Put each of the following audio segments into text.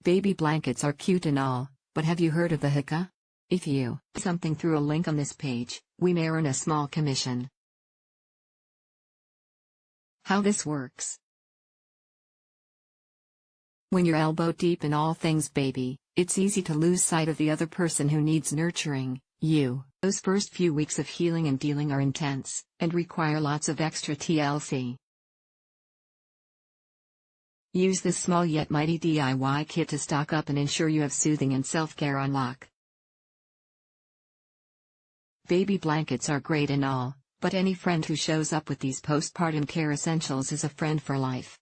Baby blankets are cute and all, but have you heard of the hika? If you something through a link on this page, we may earn a small commission. How this works. When you're elbow deep in all things baby, it's easy to lose sight of the other person who needs nurturing, you. Those first few weeks of healing and dealing are intense, and require lots of extra TLC. Use this small yet mighty DIY kit to stock up and ensure you have soothing and self-care on lock. Baby blankets are great and all, but any friend who shows up with these postpartum care essentials is a friend for life.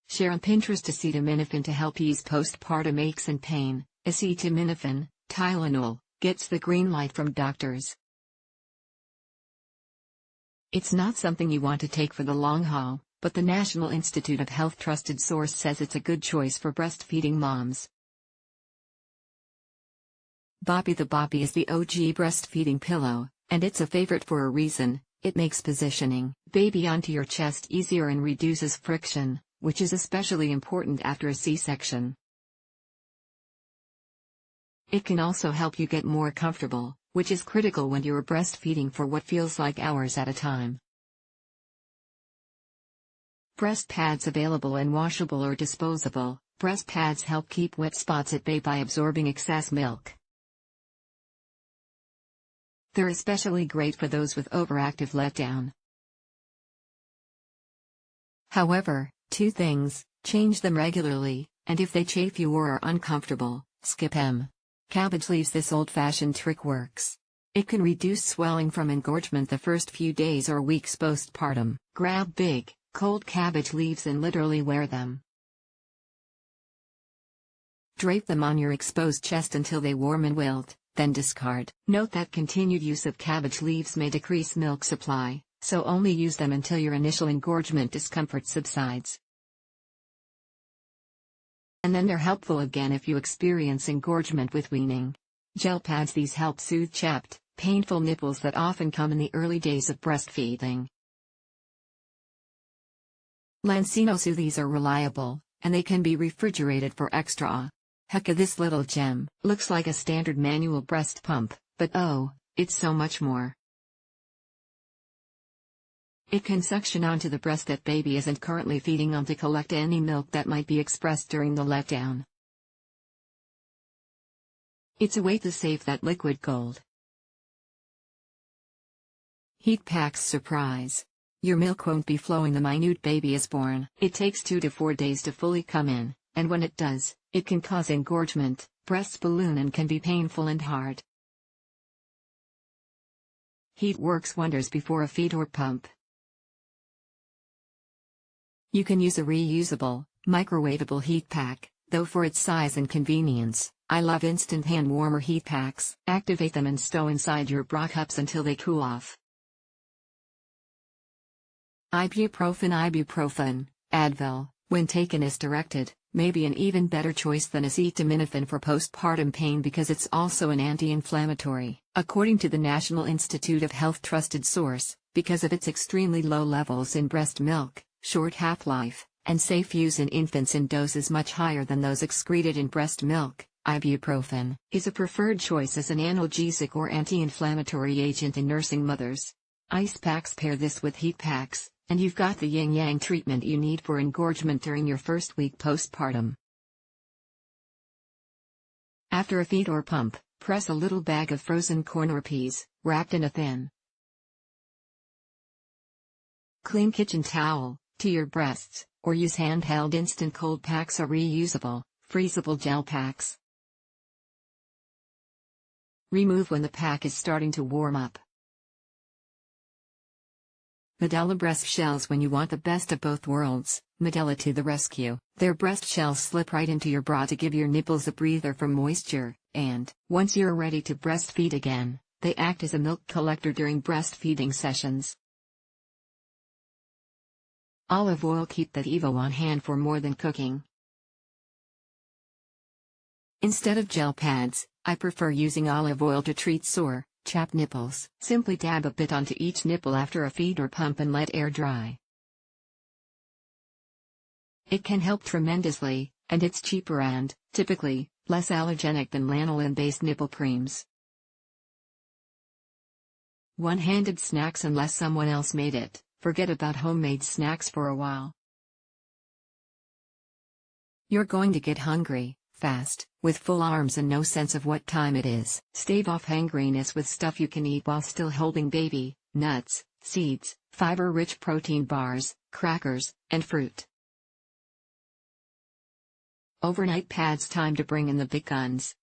Share on Pinterest acetaminophen to help ease postpartum aches and pain. Acetaminophen, Tylenol, gets the green light from doctors. It's not something you want to take for the long haul, but the National Institute of Health trusted source says it's a good choice for breastfeeding moms. Boppy the Boppy is the OG breastfeeding pillow, and it's a favorite for a reason. It makes positioning baby onto your chest easier and reduces friction, which is especially important after a C-section. It can also help you get more comfortable, which is critical when you're breastfeeding for what feels like hours at a time. Breast pads available and washable or disposable. Breast pads help keep wet spots at bay by absorbing excess milk. They're especially great for those with overactive letdown. However, 2 things: change them regularly, and if they chafe you or are uncomfortable, skip them. Cabbage leaves. This old-fashioned trick works. It can reduce swelling from engorgement the first few days or weeks postpartum. Grab big, cold cabbage leaves and literally wear them. Drape them on your exposed chest until they warm and wilt, then discard. Note that continued use of cabbage leaves may decrease milk supply, so only use them until your initial engorgement discomfort subsides. And then they're helpful again if you experience engorgement with weaning. Gel pads. These help soothe chapped, painful nipples that often come in the early days of breastfeeding. Lancino. These are reliable, and they can be refrigerated for extra. Hecka. This little gem looks like a standard manual breast pump, but oh, it's so much more. It can suction onto the breast that baby isn't currently feeding on to collect any milk that might be expressed during the letdown. It's a way to save that liquid gold. Heat packs. Surprise! Your milk won't be flowing the minute baby is born. It takes 2 to 4 days to fully come in, and when it does, it can cause engorgement, breasts balloon and can be painful and hard. Heat works wonders before a feed or pump. You can use a reusable, microwavable heat pack, though for its size and convenience, I love instant hand warmer heat packs. Activate them and stow inside your bra cups until they cool off. Ibuprofen, Advil, when taken as directed, may be an even better choice than acetaminophen for postpartum pain because it's also an anti-inflammatory. According to the National Institute of Health trusted source, because of its extremely low levels in breast milk, short half-life, and safe use in infants in doses much higher than those excreted in breast milk, ibuprofen is a preferred choice as an analgesic or anti-inflammatory agent in nursing mothers. Ice packs. Pair this with heat packs, and you've got the yin-yang treatment you need for engorgement during your first week postpartum. After a feed or pump, press a little bag of frozen corn or peas, wrapped in a thin, clean kitchen towel, to your breasts, or use handheld instant cold packs or reusable, freezable gel packs. Remove when the pack is starting to warm up. Medela breast shells. When you want the best of both worlds, Medela to the rescue. Their breast shells slip right into your bra to give your nipples a breather from moisture, and, once you're ready to breastfeed again, they act as a milk collector during breastfeeding sessions. Olive oil. Keep that Evo on hand for more than cooking. Instead of gel pads, I prefer using olive oil to treat sore, chapped nipples. Simply dab a bit onto each nipple after a feed or pump and let air dry. It can help tremendously, and it's cheaper and, typically, less allergenic than lanolin-based nipple creams. One-handed snacks unless someone else made it. Forget about homemade snacks for a while. You're going to get hungry, fast, with full arms and no sense of what time it is. Stave off hangriness with stuff you can eat while still holding baby: nuts, seeds, fiber-rich protein bars, crackers, and fruit. Overnight pads. Time to bring in the big guns.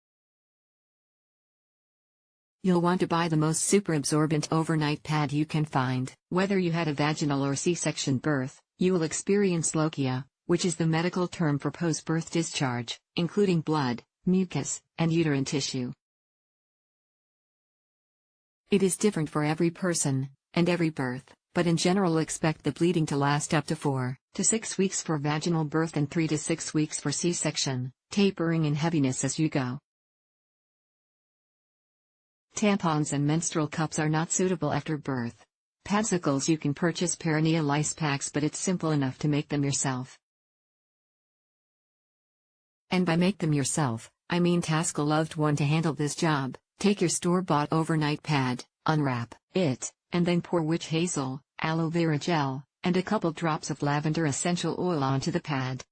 You'll want to buy the most super absorbent overnight pad you can find. Whether you had a vaginal or C-section birth, you will experience lochia, which is the medical term for post-birth discharge, including blood, mucus, and uterine tissue. It is different for every person, and every birth, but in general expect the bleeding to last up to 4 to 6 weeks for vaginal birth and 3 to 6 weeks for C-section, tapering in heaviness as you go. Tampons and menstrual cups are not suitable after birth. Padsicles. You can purchase perineal ice packs, but it's simple enough to make them yourself. And by make them yourself, I mean task a loved one to handle this job. Take your store-bought overnight pad, unwrap it, and then pour witch hazel, aloe vera gel, and a couple drops of lavender essential oil onto the pad.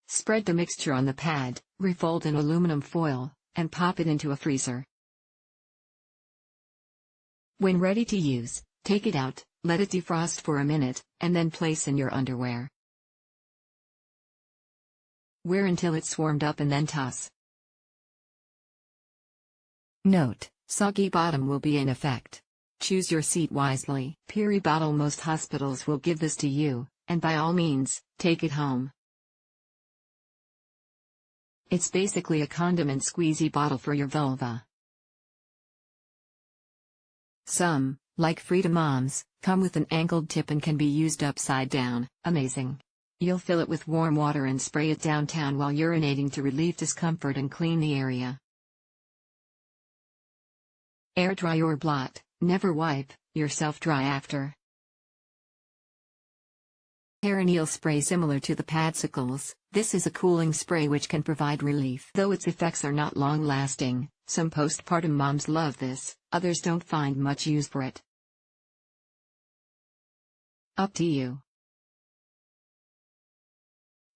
Spread the mixture on the pad, refold in aluminum foil, and pop it into a freezer. When ready to use, take it out, let it defrost for a minute, and then place in your underwear. Wear until it's warmed up and then toss. Note: soggy bottom will be in effect. Choose your seat wisely. Peri bottle. Most hospitals will give this to you, and by all means, take it home. It's basically a condiment squeezy bottle for your vulva. Some, like Frida Moms, come with an angled tip and can be used upside down. Amazing. You'll fill it with warm water and spray it downtown while urinating to relieve discomfort and clean the area. Air dry or blot. Never wipe yourself dry after. Perineal spray. Similar to the padsicles, this is a cooling spray which can provide relief. Though its effects are not long-lasting, some postpartum moms love this, others don't find much use for it. Up to you.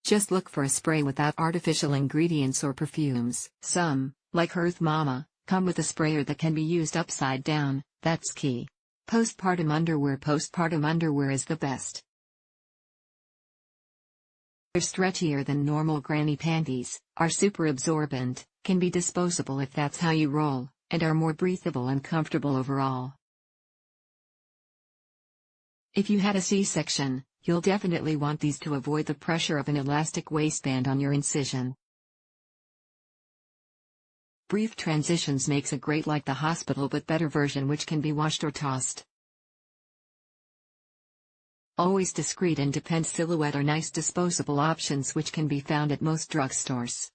Just look for a spray without artificial ingredients or perfumes. Some, like Earth Mama, come with a sprayer that can be used upside down. That's key. Postpartum underwear. Postpartum underwear is the best. They're stretchier than normal granny panties, are super absorbent, can be disposable if that's how you roll, and are more breathable and comfortable overall. If you had a C-section, you'll definitely want these to avoid the pressure of an elastic waistband on your incision. Brief transitions makes a great like the hospital but better version which can be washed or tossed. Always discreet and Depend silhouette are nice disposable options which can be found at most drugstores.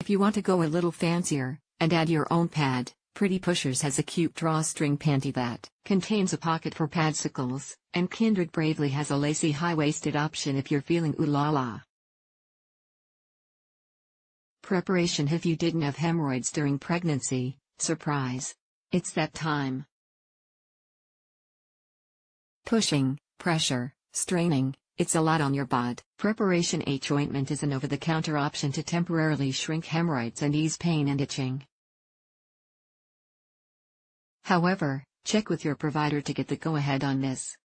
If you want to go a little fancier, and add your own pad, Pretty Pushers has a cute drawstring panty that contains a pocket for padsicles, and Kindred Bravely has a lacy high-waisted option if you're feeling ooh la la. Preparation. If you didn't have hemorrhoids during pregnancy, surprise! It's that time. Pushing, pressure, straining, it's a lot on your bod. Preparation H ointment is an over-the-counter option to temporarily shrink hemorrhoids and ease pain and itching. However, check with your provider to get the go-ahead on this.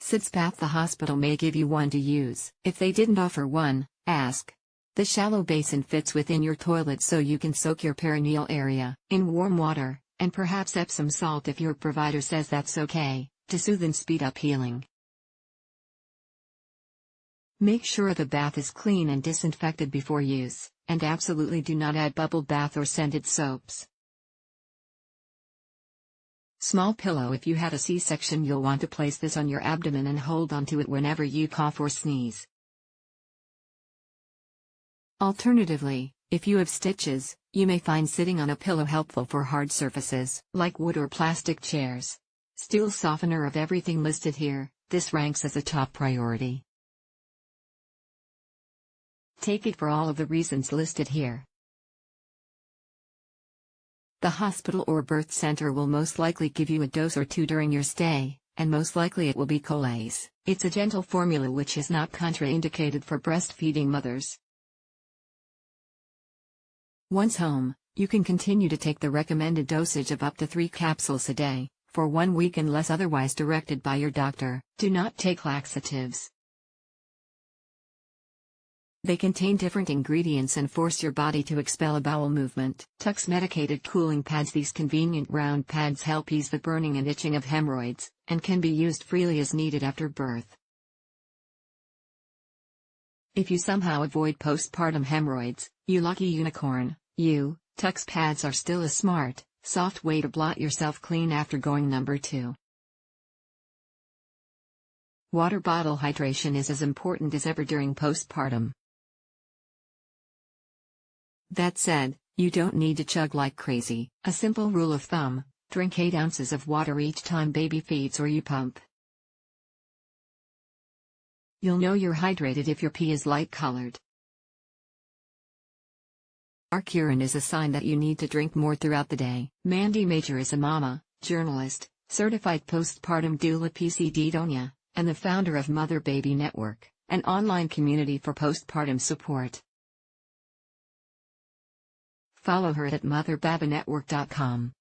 Sidspath. The hospital may give you one to use. If they didn't offer one, ask. The shallow basin fits within your toilet so you can soak your perineal area in warm water, and perhaps Epsom salt if your provider says that's okay, to soothe and speed up healing. Make sure the bath is clean and disinfected before use, and absolutely do not add bubble bath or scented soaps. Small pillow. If you had a C-section, you'll want to place this on your abdomen and hold onto it whenever you cough or sneeze. Alternatively, if you have stitches, you may find sitting on a pillow helpful for hard surfaces, like wood or plastic chairs. Stool softener of everything listed here, this ranks as a top priority. Take it for all of the reasons listed here. The hospital or birth center will most likely give you a dose or two during your stay, and most likely it will be Colace. It's a gentle formula which is not contraindicated for breastfeeding mothers. Once home, you can continue to take the recommended dosage of up to 3 capsules a day, for 1 week unless otherwise directed by your doctor. Do not take laxatives. They contain different ingredients and force your body to expel a bowel movement. Tux medicated cooling pads. These convenient round pads help ease the burning and itching of hemorrhoids, and can be used freely as needed after birth. If you somehow avoid postpartum hemorrhoids, you lucky unicorn, Tux pads are still a smart, soft way to blot yourself clean after going number 2. Water bottle hydration is as important as ever during postpartum. That said, you don't need to chug like crazy. A simple rule of thumb: drink 8 ounces of water each time baby feeds or you pump. You'll know you're hydrated if your pee is light-colored. Dark urine is a sign that you need to drink more throughout the day. Mandy Major is a mama, journalist, certified postpartum doula PCD donya, and the founder of Mother Baby Network, an online community for postpartum support. Follow her at motherbabanetwork.com.